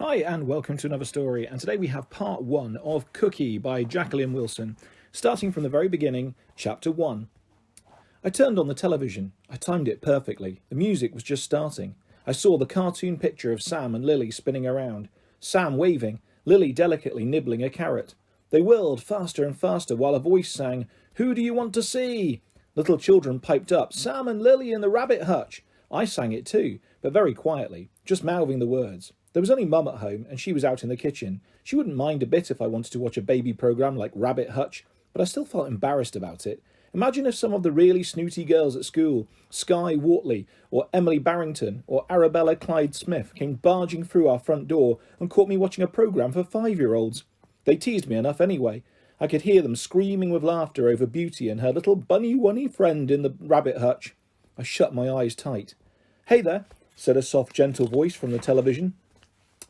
Hi and welcome to another story, and today we have part 1 of Cookie by Jacqueline Wilson, starting from the very beginning, chapter 1. I turned on the television. I timed it perfectly. The music was just starting. I saw the cartoon picture of Sam and Lily spinning around, Sam waving, Lily delicately nibbling a carrot. They whirled faster and faster while a voice sang, "Who do you want to see?" Little children piped up, "Sam and Lily in the rabbit hutch." I sang it too, but very quietly, just mouthing the words. There was only Mum at home, and she was out in the kitchen. She wouldn't mind a bit if I wanted to watch a baby programme like Rabbit Hutch, but I still felt embarrassed about it. Imagine if some of the really snooty girls at school, Skye Wortley, or Emily Barrington, or Arabella Clyde Smith, came barging through our front door and caught me watching a programme for 5-year-olds. They teased me enough anyway. I could hear them screaming with laughter over Beauty and her little bunny-wunny friend in the rabbit hutch. I shut my eyes tight. "Hey there," said a soft, gentle voice from the television.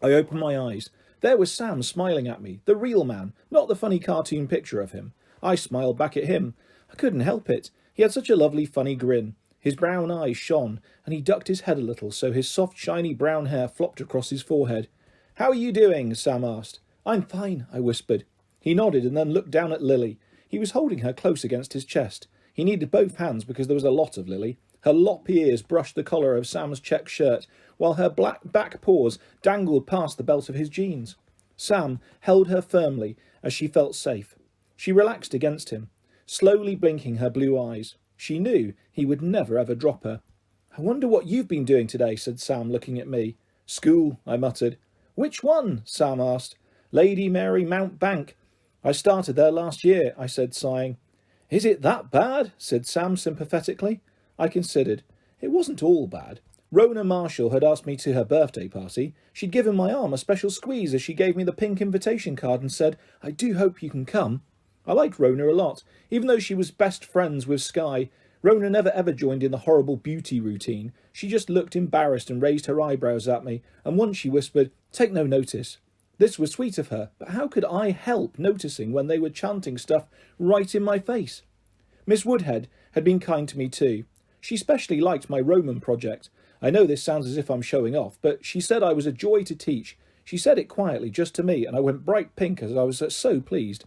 I opened my eyes. There was Sam smiling at me, the real man, not the funny cartoon picture of him. I smiled back at him. I couldn't help it. He had such a lovely, funny grin. His brown eyes shone, and he ducked his head a little so his soft, shiny brown hair flopped across his forehead. "How are you doing?" Sam asked. "I'm fine," I whispered. He nodded and then looked down at Lily. He was holding her close against his chest. He needed both hands because there was a lot of Lily. Her loppy ears brushed the collar of Sam's check shirt, while her black back paws dangled past the belt of his jeans. Sam held her firmly as she felt safe. She relaxed against him, slowly blinking her blue eyes. She knew he would never ever drop her. "I wonder what you've been doing today," said Sam, looking at me. "School," I muttered. "Which one?" Sam asked. "Lady Mary Mountbank. I started there last year," I said, sighing. "Is it that bad?" said Sam sympathetically. I considered. It wasn't all bad. Rona Marshall had asked me to her birthday party. She'd given my arm a special squeeze as she gave me the pink invitation card and said, "I do hope you can come." I liked Rona a lot. Even though she was best friends with Skye, Rona never ever joined in the horrible Beauty routine. She just looked embarrassed and raised her eyebrows at me, and once she whispered, "Take no notice." This was sweet of her, but how could I help noticing when they were chanting stuff right in my face? Miss Woodhead had been kind to me too. She specially liked my Roman project. I know this sounds as if I'm showing off, but she said I was a joy to teach. She said it quietly, just to me, and I went bright pink as I was so pleased.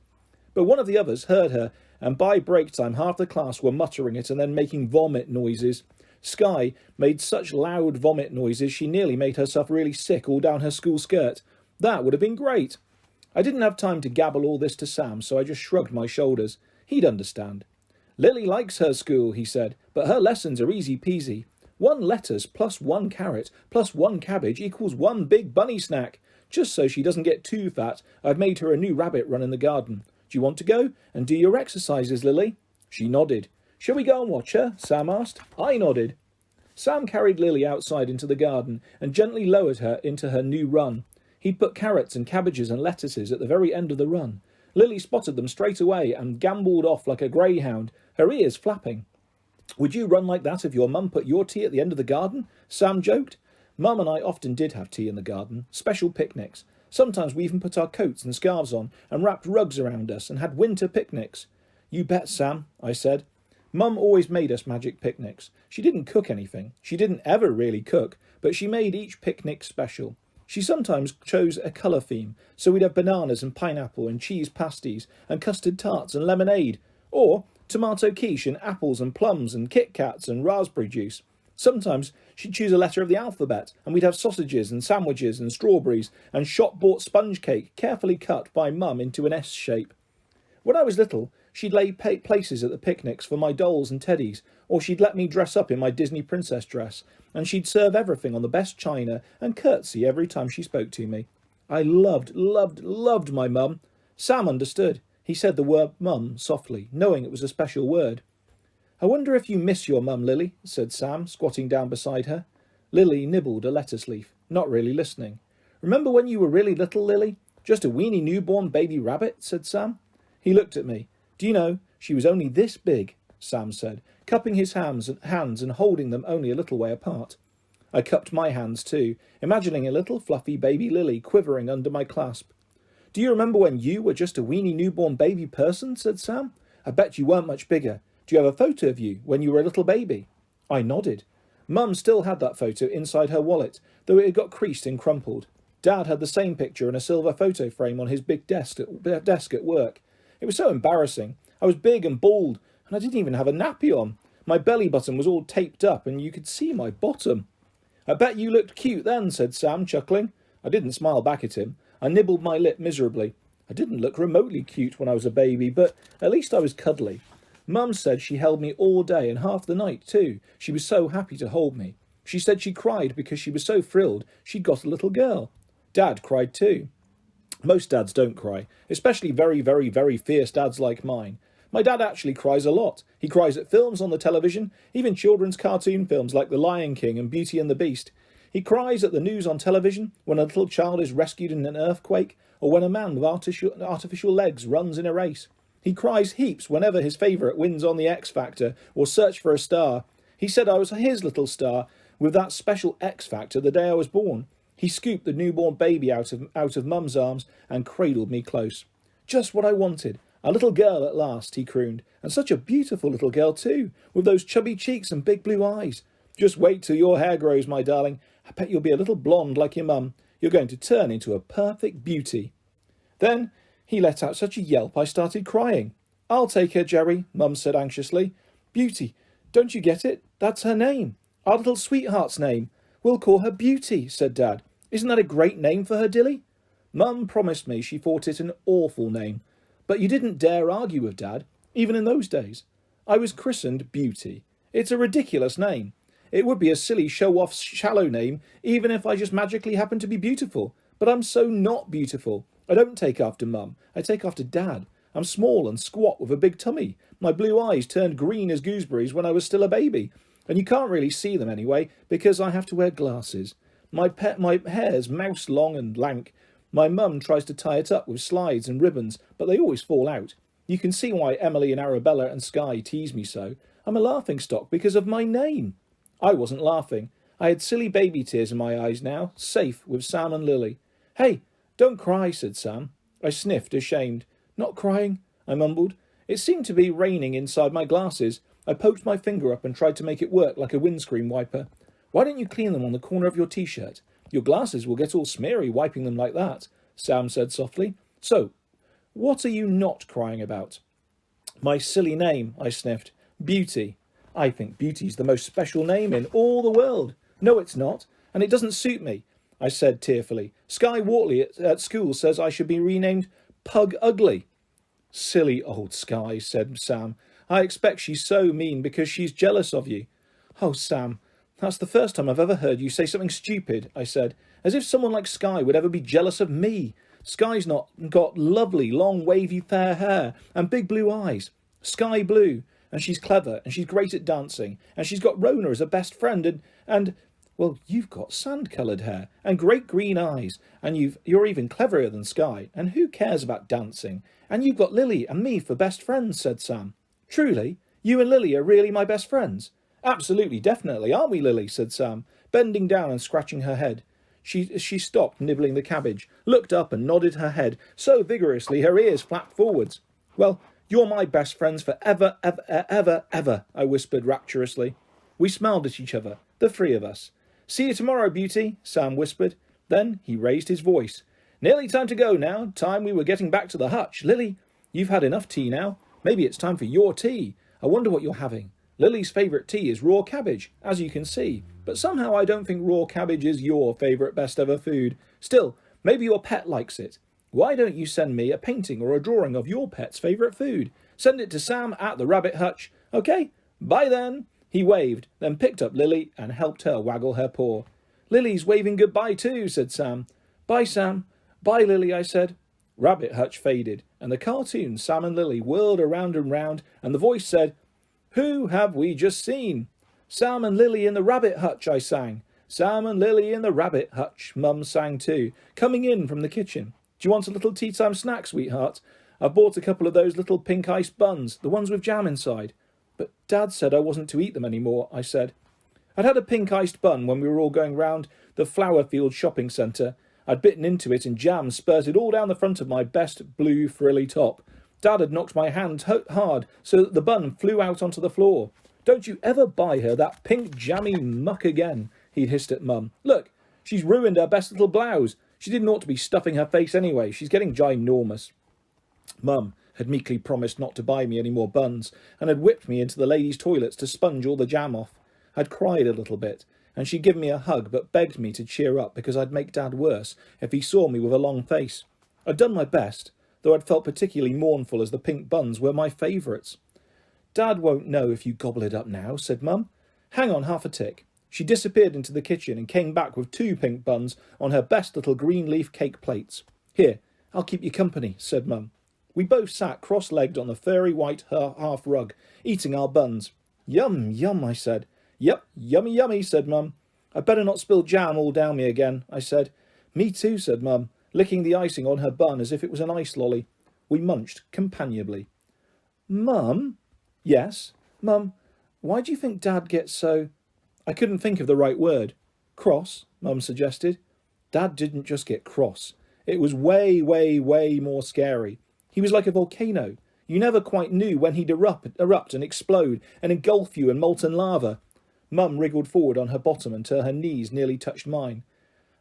But one of the others heard her, and by break time half the class were muttering it and then making vomit noises. Skye made such loud vomit noises she nearly made herself really sick all down her school skirt. That would have been great. I didn't have time to gabble all this to Sam, so I just shrugged my shoulders. He'd understand. "Lily likes her school," he said, "but her lessons are easy peasy. 1 lettuce plus 1 carrot plus 1 cabbage equals 1 big bunny snack. Just so she doesn't get too fat, I've made her a new rabbit run in the garden. Do you want to go and do your exercises, Lily?" She nodded. "Shall we go and watch her?" Sam asked. I nodded. Sam carried Lily outside into the garden and gently lowered her into her new run. He'd put carrots and cabbages and lettuces at the very end of the run. Lily spotted them straight away and gambolled off like a greyhound, her ears flapping. "Would you run like that if your mum put your tea at the end of the garden?" Sam joked. Mum and I often did have tea in the garden, special picnics. Sometimes we even put our coats and scarves on and wrapped rugs around us and had winter picnics. "You bet, Sam," I said. Mum always made us magic picnics. She didn't cook anything. She didn't ever really cook, but she made each picnic special. She sometimes chose a colour theme, so we'd have bananas and pineapple and cheese pasties and custard tarts and lemonade, or tomato quiche and apples and plums and Kit Kats and raspberry juice. Sometimes she'd choose a letter of the alphabet, and we'd have sausages and sandwiches and strawberries and shop-bought sponge cake carefully cut by Mum into an S shape. When I was little, she'd lay places at the picnics for my dolls and teddies, or she'd let me dress up in my Disney princess dress, and she'd serve everything on the best china and curtsy every time she spoke to me. I loved my mum. Sam understood. He said the word mum softly, knowing it was a special word. "I wonder if you miss your mum, Lily," said Sam, squatting down beside her. Lily nibbled a lettuce leaf, not really listening. "Remember when you were really little, Lily? Just a weeny newborn baby rabbit," said Sam. He looked at me. "Do you know, she was only this big," Sam said, cupping his hands and holding them only a little way apart. I cupped my hands too, imagining a little fluffy baby Lily quivering under my clasp. "Do you remember when you were just a weeny newborn baby person?" said Sam. "I bet you weren't much bigger. Do you have a photo of you when you were a little baby?" I nodded. Mum still had that photo inside her wallet, though it had got creased and crumpled. Dad had the same picture in a silver photo frame on his big desk at work. It was so embarrassing. I was big and bald, and I didn't even have a nappy on. My belly button was all taped up, and you could see my bottom. I bet you looked cute then, said Sam, chuckling. I didn't smile back at him. I nibbled my lip miserably. I didn't look remotely cute when I was a baby, but at least I was cuddly. Mum said she held me all day and half the night too. She was so happy to hold me. She said she cried because she was so thrilled she'd got a little girl. Dad cried too. Most dads don't cry, especially very, very, very fierce dads like mine. My dad actually cries a lot. He cries at films on the television, even children's cartoon films like The Lion King and Beauty and the Beast. He cries at the news on television when a little child is rescued in an earthquake, or when a man with artificial legs runs in a race. He cries heaps whenever his favourite wins on the X Factor or Search for a Star. He said I was his little star with that special X Factor the day I was born. He scooped the newborn baby out of Mum's arms and cradled me close. Just what I wanted. A little girl at last, he crooned. And such a beautiful little girl too, with those chubby cheeks and big blue eyes. Just wait till your hair grows, my darling. I bet you'll be a little blonde like your mum. You're going to turn into a perfect beauty. Then he let out such a yelp I started crying. I'll take her, Jerry, Mum said anxiously. Beauty, don't you get it? That's her name. Our little sweetheart's name. We'll call her Beauty, said Dad. Isn't that a great name for her, Dilly? Mum promised me she thought it an awful name. But you didn't dare argue with Dad, even in those days. I was christened Beauty. It's a ridiculous name. It would be a silly show-off shallow name, even if I just magically happened to be beautiful. But I'm so not beautiful. I don't take after Mum. I take after Dad. I'm small and squat with a big tummy. My blue eyes turned green as gooseberries when I was still a baby. And you can't really see them anyway, because I have to wear glasses. My hair's mouse long and lank. My mum tries to tie it up with slides and ribbons, but they always fall out. You can see why Emily and Arabella and Sky tease me so. I'm a laughingstock because of my name. I wasn't laughing. I had silly baby tears in my eyes now, safe with Sam and Lily. Hey, don't cry, said Sam. I sniffed, ashamed. Not crying, I mumbled. It seemed to be raining inside my glasses. I poked my finger up and tried to make it work like a windscreen wiper. Why don't you clean them on the corner of your t-shirt? Your glasses will get all smeary wiping them like that, Sam said softly. So, what are you not crying about? My silly name, I sniffed. Beauty. I think Beauty's the most special name in all the world. No, it's not, and it doesn't suit me, I said tearfully. Sky Wortley at school says I should be renamed Pug Ugly. Silly old Sky, said Sam. I expect she's so mean because she's jealous of you. Oh, Sam, that's the first time I've ever heard you say something stupid, I said, as if someone like Sky would ever be jealous of me. Sky's not got lovely, long, wavy, fair hair and big blue eyes. Sky blue, and she's clever, and she's great at dancing, and she's got Rona as a best friend, and well, you've got sand-coloured hair and great green eyes, and you're even cleverer than Sky, and who cares about dancing? And you've got Lily and me for best friends, said Sam. Truly? You and Lily are really my best friends? Absolutely, definitely, aren't we, Lily? Said Sam, bending down and scratching her head. She stopped nibbling the cabbage, looked up and nodded her head so vigorously her ears flapped forwards. Well, you're my best friends for ever, ever, ever, ever, I whispered rapturously. We smiled at each other, the three of us. See you tomorrow, Beauty, Sam whispered. Then he raised his voice. Nearly time to go now. Time we were getting back to the hutch. Lily, you've had enough tea now. Maybe it's time for your tea. I wonder what you're having. Lily's favourite tea is raw cabbage, as you can see. But somehow I don't think raw cabbage is your favourite best ever food. Still, maybe your pet likes it. Why don't you send me a painting or a drawing of your pet's favourite food? Send it to Sam at the Rabbit Hutch. OK, bye then. He waved, then picked up Lily and helped her waggle her paw. Lily's waving goodbye too, said Sam. Bye, Sam. Bye, Lily, I said. Rabbit Hutch faded, and the cartoon Sam and Lily whirled around and round, and the voice said, Who have we just seen? Sam and Lily in the Rabbit Hutch, I sang. Sam and Lily in the Rabbit Hutch, Mum sang too, coming in from the kitchen. Do you want a little tea time snack, sweetheart? I've bought a couple of those little pink iced buns, the ones with jam inside. But Dad said I wasn't to eat them anymore, I said. I'd had a pink iced bun when we were all going round the Flowerfield shopping centre. I'd bitten into it and jam spurted all down the front of my best blue frilly top. Dad had knocked my hand hard so that the bun flew out onto the floor. Don't you ever buy her that pink jammy muck again, he'd hissed at Mum. Look, she's ruined her best little blouse. She didn't ought to be stuffing her face anyway. She's getting ginormous. Mum had meekly promised not to buy me any more buns, and had whipped me into the ladies' toilets to sponge all the jam off. I'd cried a little bit, and she'd given me a hug, but begged me to cheer up because I'd make Dad worse if he saw me with a long face. I'd done my best, though I'd felt particularly mournful as the pink buns were my favourites. Dad won't know if you gobble it up now, said Mum. Hang on half a tick. She disappeared into the kitchen and came back with 2 pink buns on her best little green leaf cake plates. Here, I'll keep you company, said Mum. We both sat cross-legged on the furry white half rug, eating our buns. Yum, yum, I said. Yep, yummy, yummy, said Mum. I'd better not spill jam all down me again, I said. Me too, said Mum, licking the icing on her bun as if it was an ice lolly. We munched companionably. Mum? Yes? Mum, why do you think Dad gets so... I couldn't think of the right word. Cross, Mum suggested. Dad didn't just get cross. It was way, way, way more scary. He was like a volcano. You never quite knew when he'd erupt and explode and engulf you in molten lava. Mum wriggled forward on her bottom until her knees nearly touched mine.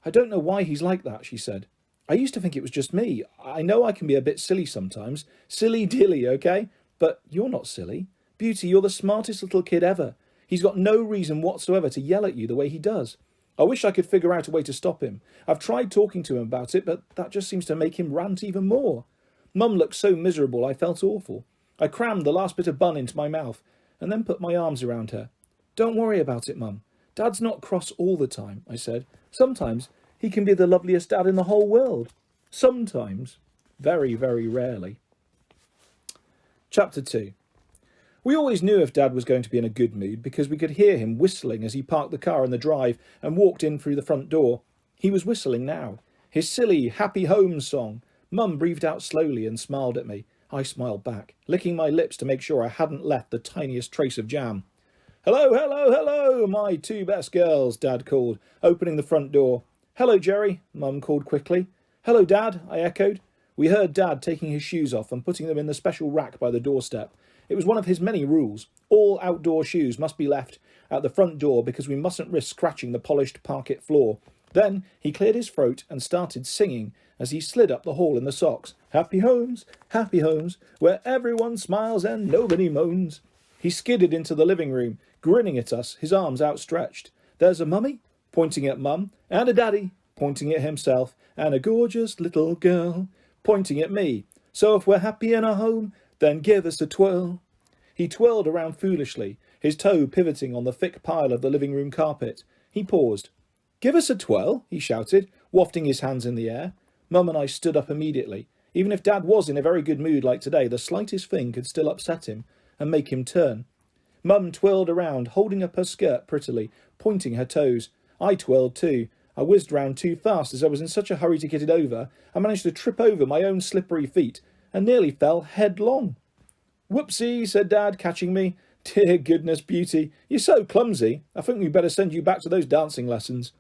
I don't know why he's like that, she said. I used to think it was just me. I know I can be a bit silly sometimes. Silly-dilly, okay? But you're not silly. Beauty, you're the smartest little kid ever. He's got no reason whatsoever to yell at you the way he does. I wish I could figure out a way to stop him. I've tried talking to him about it, but that just seems to make him rant even more. Mum looked so miserable I felt awful. I crammed the last bit of bun into my mouth and then put my arms around her. Don't worry about it, Mum. Dad's not cross all the time, I said. Sometimes he can be the loveliest dad in the whole world. Sometimes. Very, very rarely. Chapter 2. We always knew if Dad was going to be in a good mood because we could hear him whistling as he parked the car in the drive and walked in through the front door. He was whistling now. His silly, happy home song. Mum breathed out slowly and smiled at me. I smiled back, licking my lips to make sure I hadn't left the tiniest trace of jam. Hello, hello, hello, my 2 best girls, Dad called, opening the front door. Hello, Jerry, Mum called quickly. Hello, Dad, I echoed. We heard Dad taking his shoes off and putting them in the special rack by the doorstep. It was one of his many rules. All outdoor shoes must be left at the front door because we mustn't risk scratching the polished parquet floor. Then he cleared his throat and started singing as he slid up the hall in the socks. Happy homes, where everyone smiles and nobody moans. He skidded into the living room, grinning at us, his arms outstretched. There's a mummy, pointing at Mum, and a daddy, pointing at himself, and a gorgeous little girl, pointing at me. So if we're happy in our home, then give us a twirl. He twirled around foolishly, his toe pivoting on the thick pile of the living room carpet. He paused. Give us a twirl, he shouted, wafting his hands in the air. Mum and I stood up immediately. Even if Dad was in a very good mood like today, the slightest thing could still upset him and make him turn. Mum twirled around, holding up her skirt prettily, pointing her toes. I twirled too. I whizzed round too fast as I was in such a hurry to get it over. I managed to trip over my own slippery feet and nearly fell headlong. Whoopsie, said Dad, catching me. Dear goodness, Beauty, you're so clumsy. I think we'd better send you back to those dancing lessons.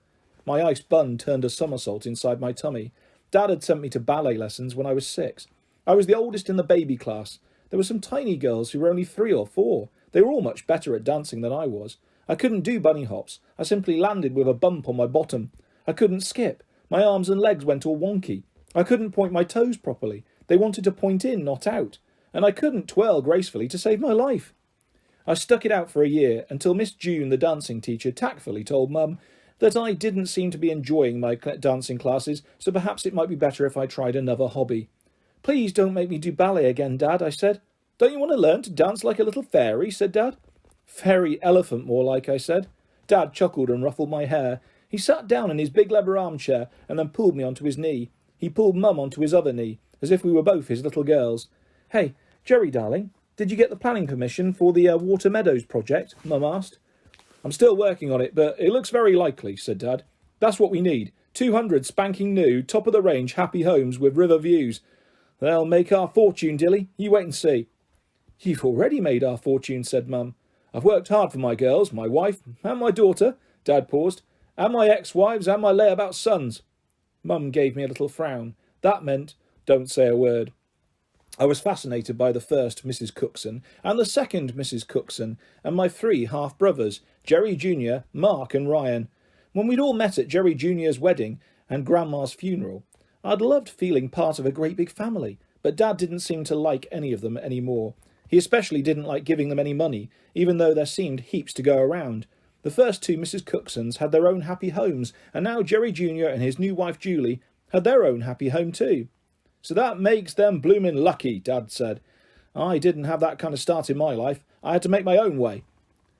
My iced bun turned a somersault inside my tummy. Dad had sent me to ballet lessons when I was 6. I was the oldest in the baby class. There were some tiny girls who were only 3 or 4. They were all much better at dancing than I was. I couldn't do bunny hops. I simply landed with a bump on my bottom. I couldn't skip. My arms and legs went all wonky. I couldn't point my toes properly. They wanted to point in, not out. And I couldn't twirl gracefully to save my life. I stuck it out for a year until Miss June, the dancing teacher, tactfully told Mum that I didn't seem to be enjoying my dancing classes, so perhaps it might be better if I tried another hobby. Please don't make me do ballet again, Dad, I said. Don't you want to learn to dance like a little fairy, said Dad. Fairy elephant, more like, I said. Dad chuckled and ruffled my hair. He sat down in his big leather armchair and then pulled me onto his knee. He pulled Mum onto his other knee, as if we were both his little girls. Hey, Jerry, darling, did you get the planning permission for the Water Meadows project? Mum asked. I'm still working on it, but it looks very likely, said Dad. That's what we need. 200 spanking new, top-of-the-range happy homes with river views. They'll make our fortune, Dilly. You wait and see. You've already made our fortune, said Mum. I've worked hard for my girls, my wife, and my daughter, Dad paused, and my ex-wives and my layabout sons. Mum gave me a little frown. That meant, don't say a word. I was fascinated by the first Mrs. Cookson and the second Mrs. Cookson and my 3 half-brothers, Jerry Jr., Mark and Ryan. When we'd all met at Jerry Jr.'s wedding and Grandma's funeral. I'd loved feeling part of a great big family, but Dad didn't seem to like any of them anymore. He especially didn't like giving them any money, even though there seemed heaps to go around. The first two Mrs. Cooksons had their own happy homes, and now Jerry Jr. and his new wife Julie had their own happy home too. So that makes them bloomin' lucky, Dad said. I didn't have that kind of start in my life. I had to make my own way.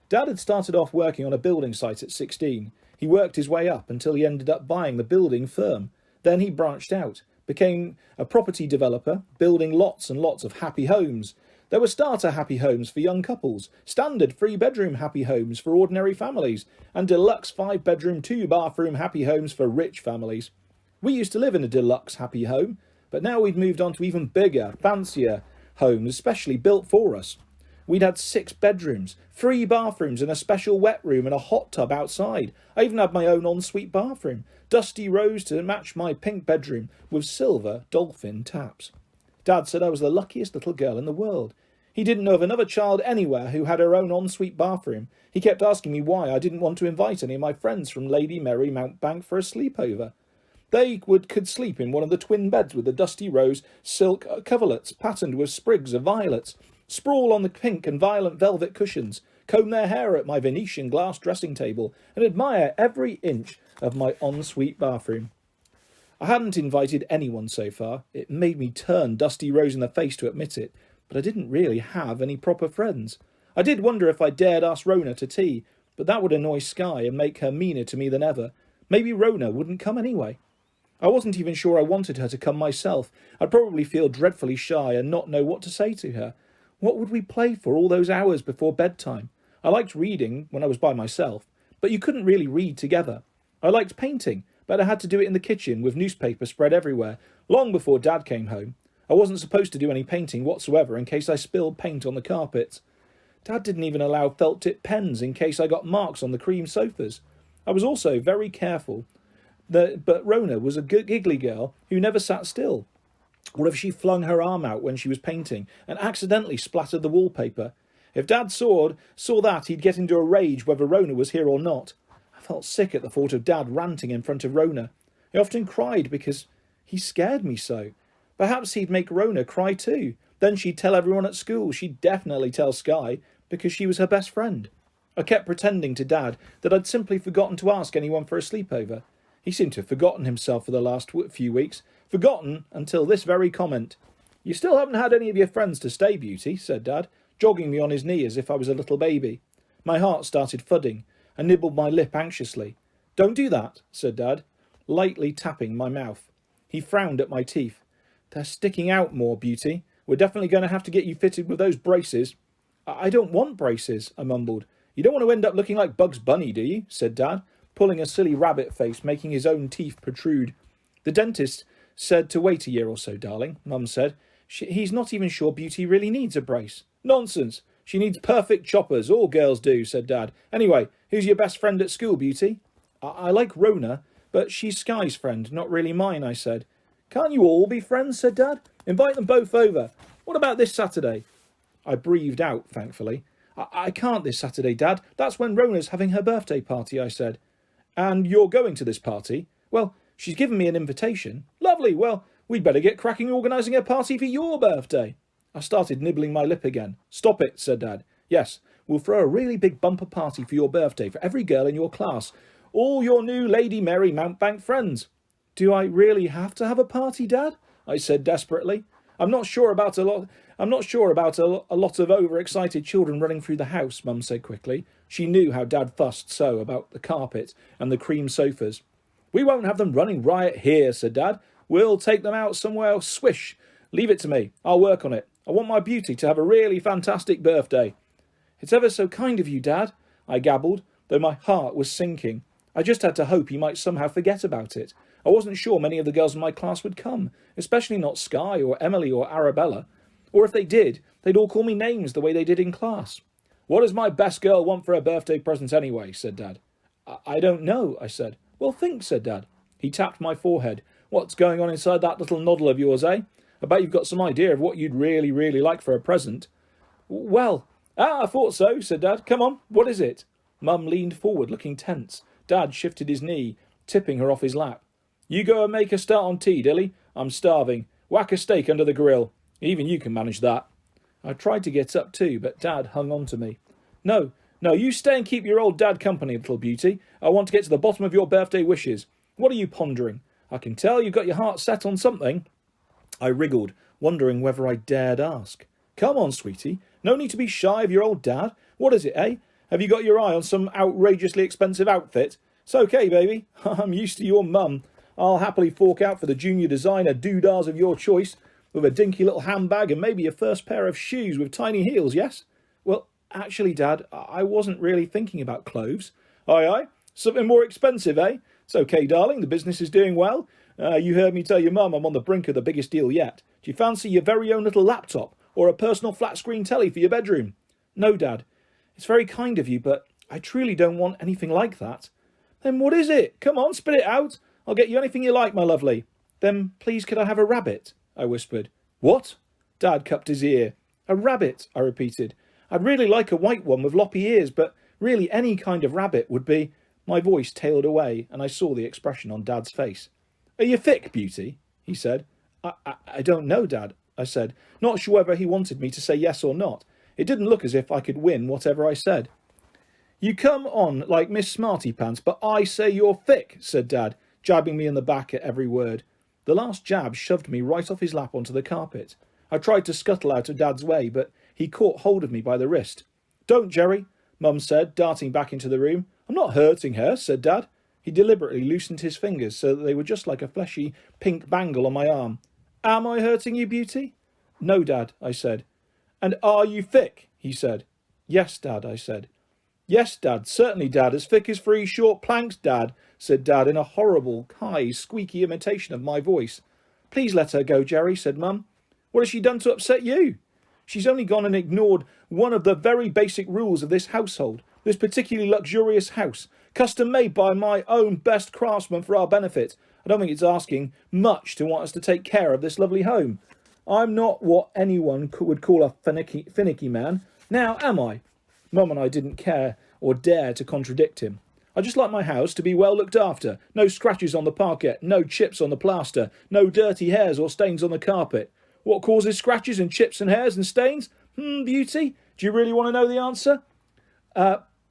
Dad had started off working on a building site at 16. He worked his way up until he ended up buying the building firm. Then he branched out, became a property developer, building lots and lots of happy homes. There were starter happy homes for young couples, standard 3-bedroom happy homes for ordinary families, and deluxe 5-bedroom 2-bathroom happy homes for rich families. We used to live in a deluxe happy home, but now we'd moved on to even bigger, fancier homes, especially built for us. We'd had 6 bedrooms, 3 bathrooms and a special wet room and a hot tub outside. I even had my own ensuite bathroom, dusty rose to match my pink bedroom with silver dolphin taps. Dad said I was the luckiest little girl in the world. He didn't know of another child anywhere who had her own ensuite bathroom. He kept asking me why I didn't want to invite any of my friends from Lady Mary Mountbank for a sleepover. They could sleep in one of the twin beds with the dusty rose silk coverlets patterned with sprigs of violets, sprawl on the pink and violet velvet cushions, comb their hair at my Venetian glass dressing table, and admire every inch of my ensuite bathroom. I hadn't invited anyone so far. It made me turn Dusty Rose in the face to admit it, but I didn't really have any proper friends. I did wonder if I dared ask Rona to tea, but that would annoy Sky and make her meaner to me than ever. Maybe Rona wouldn't come anyway. I wasn't even sure I wanted her to come myself. I'd probably feel dreadfully shy and not know what to say to her. What would we play for all those hours before bedtime? I liked reading when I was by myself, but you couldn't really read together. I liked painting, but I had to do it in the kitchen with newspaper spread everywhere, long before Dad came home. I wasn't supposed to do any painting whatsoever in case I spilled paint on the carpets. Dad didn't even allow felt-tip pens in case I got marks on the cream sofas. I was also very careful. But Rona was a giggly girl who never sat still. What if she flung her arm out when she was painting and accidentally splattered the wallpaper? If Dad saw that, he'd get into a rage whether Rona was here or not. I felt sick at the thought of Dad ranting in front of Rona. I often cried because he scared me so. Perhaps he'd make Rona cry too. Then she'd tell everyone at school. She'd definitely tell Sky, because she was her best friend. I kept pretending to Dad that I'd simply forgotten to ask anyone for a sleepover. He seemed to have forgotten himself for the last few weeks. Forgotten until this very comment. "You still haven't had any of your friends to stay, Beauty," said Dad, jogging me on his knee as if I was a little baby. My heart started thudding. I nibbled my lip anxiously. "Don't do that," said Dad, lightly tapping my mouth. He frowned at my teeth. "They're sticking out more, Beauty. We're definitely going to have to get you fitted with those braces." I don't want braces," I mumbled. "You don't want to end up looking like Bugs Bunny, do you?" said Dad, pulling a silly rabbit face, making his own teeth protrude. "The dentist said to wait a year or so, darling," Mum said. He's not even sure Beauty really needs a brace." "Nonsense. She needs perfect choppers. All girls do," said Dad. "Anyway, who's your best friend at school, Beauty?" I like Rona, but she's Sky's friend, not really mine," I said. "Can't you all be friends?" said Dad. "Invite them both over. What about this Saturday?" I breathed out, thankfully. I can't this Saturday, Dad. That's when Rona's having her birthday party," I said. "And you're going to this party?" "Well, she's given me an invitation." "Lovely. Well, we'd better get cracking organising a party for your birthday." I started nibbling my lip again. "Stop it," said Dad. "Yes, we'll throw a really big bumper party for your birthday for every girl in your class. All your new Lady Mary Mountbank friends." "Do I really have to have a party, Dad?" I said desperately. I'm not sure about a lot of overexcited children running through the house," Mum said quickly. She knew how Dad fussed so about the carpet and the cream sofas. "We won't have them running riot here," said Dad. "We'll take them out somewhere swish. Leave it to me. I'll work on it. I want my Beauty to have a really fantastic birthday." "It's ever so kind of you, Dad," I gabbled, though my heart was sinking. I just had to hope he might somehow forget about it. I wasn't sure many of the girls in my class would come, especially not Sky or Emily or Arabella. Or if they did, they'd all call me names the way they did in class. "What does my best girl want for her birthday present anyway?" said Dad. I don't know," I said. "Well, think," said Dad. He tapped my forehead. "What's going on inside that little noddle of yours, eh? I bet you've got some idea of what you'd really, really like for a present." "Well, I thought so," said Dad. "Come on, what is it?" Mum leaned forward, looking tense. Dad shifted his knee, tipping her off his lap. You go and make a start on tea, Dilly. I'm starving. Whack a steak under the grill. Even you can manage that. I tried to get up too, but Dad hung on to me. No, no, you stay and keep your old dad company, little beauty. I want to get to the bottom of your birthday wishes. What are you pondering? I can tell you've got your heart set on something. I wriggled, wondering whether I dared ask. Come on, sweetie. No need to be shy of your old dad. What is it, eh? Have you got your eye on some outrageously expensive outfit? It's okay, baby. I'm used to your mum. I'll happily fork out for the junior designer doodahs of your choice, with a dinky little handbag and maybe your first pair of shoes with tiny heels, yes? Well, actually, Dad, I wasn't really thinking about clothes. Aye, aye? Something more expensive, eh? It's okay, darling. The business is doing well. You heard me tell your mum I'm on the brink of the biggest deal yet. Do you fancy your very own little laptop or a personal flat-screen telly for your bedroom? No, Dad. It's very kind of you, but I truly don't want anything like that. Then what is it? Come on, spit it out. I'll get you anything you like, my lovely. Then please could I have a rabbit? I whispered. What? Dad cupped his ear. A rabbit, I repeated. I'd really like a white one with loppy ears, but really any kind of rabbit would be... My voice tailed away, and I saw the expression on Dad's face. Are you thick, beauty? He said. I don't know, Dad, I said, not sure whether he wanted me to say yes or not. It didn't look as if I could win whatever I said. You come on like Miss Smarty Pants, but I say you're thick, said Dad, jabbing me in the back at every word. The last jab shoved me right off his lap onto the carpet. I tried to scuttle out of Dad's way, but he caught hold of me by the wrist. Don't, Jerry, Mum said, darting back into the room. I'm not hurting her, said Dad. He deliberately loosened his fingers so that they were just like a fleshy pink bangle on my arm. Am I hurting you, beauty? No, Dad, I said. And are you thick? He said. Yes, Dad, I said. Yes, Dad, certainly, Dad, as thick as 3 short planks, Dad, said Dad in a horrible, high, squeaky imitation of my voice. Please let her go, Jerry, said Mum. What has she done to upset you? She's only gone and ignored one of the very basic rules of this household, this particularly luxurious house, custom made by my own best craftsman for our benefit. I don't think it's asking much to want us to take care of this lovely home. I'm not what anyone would call a finicky man. Now, am I? Mum and I didn't care or dare to contradict him. I just like my house to be well looked after. No scratches on the parquet, no chips on the plaster, no dirty hairs or stains on the carpet. What causes scratches and chips and hairs and stains? Beauty? Do you really want to know the answer?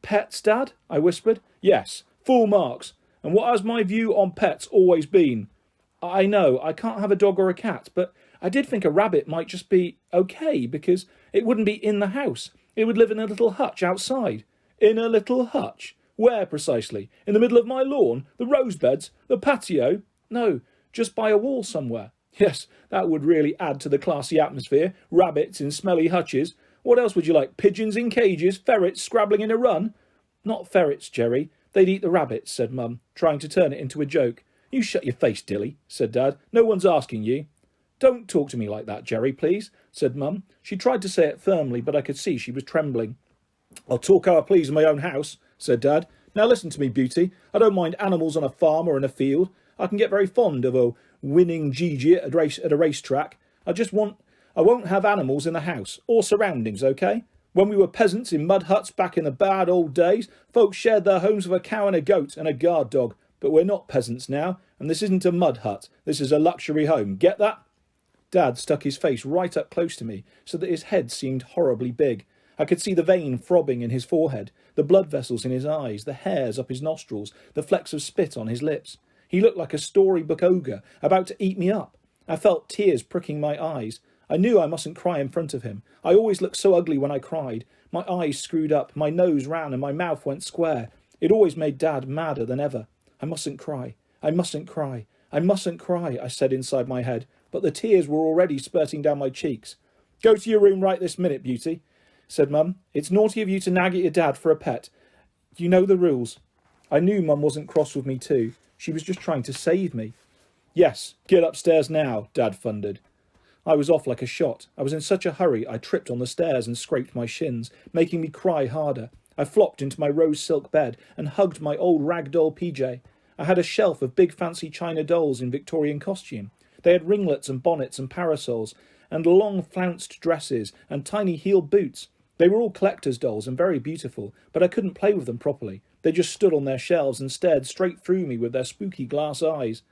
Pets, Dad? I whispered. Yes, full marks. And what has my view on pets always been? I know, I can't have a dog or a cat, but I did think a rabbit might just be okay, because it wouldn't be in the house. It would live in a little hutch outside. In a little hutch? Where precisely? In the middle of my lawn? The rose beds? The patio? No, just by a wall somewhere. Yes, that would really add to the classy atmosphere. Rabbits in smelly hutches. What else would you like? Pigeons in cages? Ferrets scrabbling in a run? Not ferrets, Jerry. They'd eat the rabbits, said Mum, trying to turn it into a joke. You shut your face, Dilly, said Dad. No one's asking you. Don't talk to me like that, Jerry, please, said Mum. She tried to say it firmly, but I could see she was trembling. I'll talk how I please in my own house, said Dad. Now listen to me, beauty. I don't mind animals on a farm or in a field. I can get very fond of a winning Gigi at a racetrack. I won't have animals in the house or surroundings, okay? When we were peasants in mud huts back in the bad old days, folks shared their homes with a cow and a goat and a guard dog. But we're not peasants now, and this isn't a mud hut. This is a luxury home. Get that? Dad stuck his face right up close to me, so that his head seemed horribly big. I could see the vein throbbing in his forehead, the blood vessels in his eyes, the hairs up his nostrils, the flecks of spit on his lips. He looked like a storybook ogre, about to eat me up. I felt tears pricking my eyes. I knew I mustn't cry in front of him. I always looked so ugly when I cried. My eyes screwed up, my nose ran, and my mouth went square. It always made Dad madder than ever. I mustn't cry. I mustn't cry. I mustn't cry, I said inside my head, but the tears were already spurting down my cheeks. Go to your room right this minute, beauty, said Mum. It's naughty of you to nag at your dad for a pet. You know the rules. I knew Mum wasn't cross with me too. She was just trying to save me. Yes, get upstairs now, Dad thundered. I was off like a shot. I was in such a hurry I tripped on the stairs and scraped my shins, making me cry harder. I flopped into my rose silk bed and hugged my old rag doll PJ. I had a shelf of big fancy china dolls in Victorian costume. They had ringlets and bonnets and parasols, and long flounced dresses and tiny heeled boots. They were all collector's dolls and very beautiful, but I couldn't play with them properly. They just stood on their shelves and stared straight through me with their spooky glass eyes.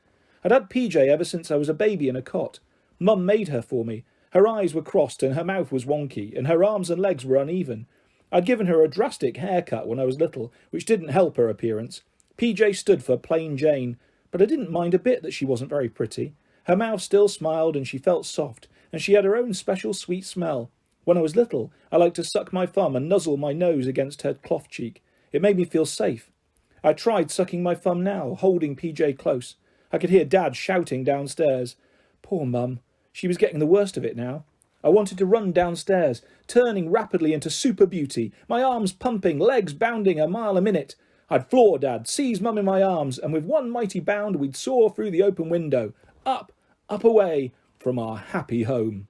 I'd had PJ ever since I was a baby in a cot. Mum made her for me. Her eyes were crossed and her mouth was wonky, and her arms and legs were uneven. I'd given her a drastic haircut when I was little, which didn't help her appearance. PJ stood for plain Jane, but I didn't mind a bit that she wasn't very pretty. Her mouth still smiled and she felt soft, and she had her own special sweet smell. When I was little, I liked to suck my thumb and nuzzle my nose against her cloth cheek. It made me feel safe. I tried sucking my thumb now, holding PJ close. I could hear Dad shouting downstairs. Poor Mum. She was getting the worst of it now. I wanted to run downstairs, turning rapidly into super beauty, my arms pumping, legs bounding a mile a minute. I'd floor Dad, seize Mum in my arms, and with one mighty bound we'd soar through the open window, up away from our happy home.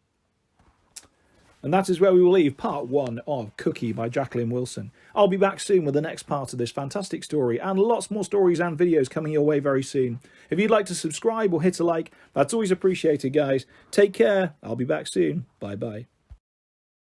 And that is where we will leave part 1 of Cookie by Jacqueline Wilson. I'll be back soon with the next part of this fantastic story, and lots more stories and videos coming your way very soon. If you'd like to subscribe or hit a like, that's always appreciated, guys. Take care. I'll be back soon. Bye-bye.